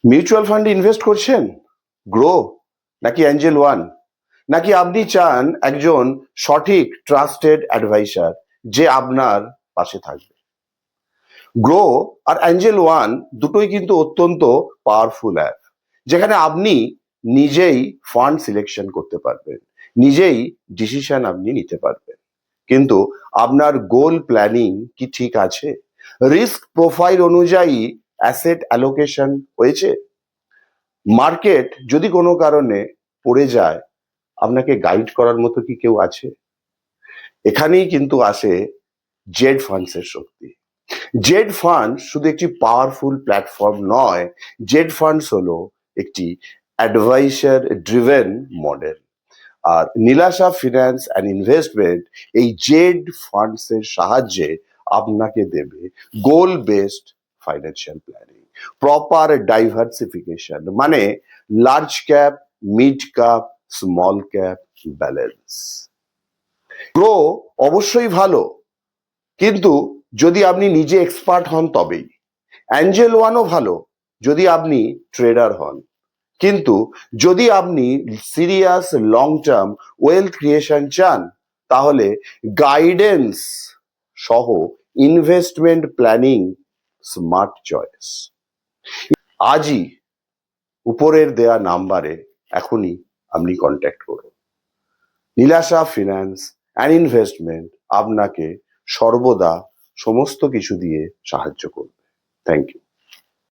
Mutual ফান্ডে invest করছেন? Grow নাকি অ্যাঞ্জেল ওয়ান? নাকি আপনি চান একজন সঠিক ট্রাস্টেড অ্যাডভাইসার যে আপনার পাশে থাকবে? গ্রো আর অ্যাঞ্জেল ওয়ান দুটোই কিন্তু অত্যন্ত পাওয়ারফুল অ্যাপ, যেখানে আপনি নিজেই ফান্ড সিলেকশন করতে পারবেন, নিজেই ডিসিশন আপনি নিতে পারবেন। কিন্তু আপনার গোল প্ল্যানিং কি ঠিক আছে? রিস্ক প্রোফাইল অনুযায়ী অ্যাসেট অ্যালোকেশন হয়েছে? মার্কেট যদি কোনো কারণে পড়ে যায়, আপনাকে গাইড করার মতো কি কেউ আছে? এখানেই কিন্তু আসে জেড ফান্ডস এর শক্তি। জেড ফান্ড শুধু একটি পাওয়ারফুল প্ল্যাটফর্ম নয়, জেড ফান্ডস হলো একটি অ্যাডভাইসার ড্রিভেন মডেল। আর নীলাশা ফিন্যান্স অ্যান্ড ইনভেস্টমেন্ট এই জেড ফান্ডস এর সাহায্যে আপনাকে দেবে goal based financial planning, proper diversification, মানে large cap, mid cap, small cap balance. Groww অবশ্যই ভালো, কিন্তু যদি আপনি নিজে এক্সপার্ট হন তবেই। অ্যাঞ্জেল ওয়ানও ভালো যদি আপনি ট্রেডার হন, কিন্তু যদি আপনি serious long term wealth creation চান, তাহলে গাইডেন্স সহ ইনভেস্টমেন্ট প্ল্যানিং স্মার্ট চয়েস। আজই উপরের দেয়া নাম্বারে এখনই আপনি কন্ট্যাক্ট করুন। নীলাশা ফিন্যান্স অ্যান্ড ইনভেস্টমেন্ট আপনাকে সর্বদা সমস্ত কিছু দিয়ে সাহায্য করবে। Thank you.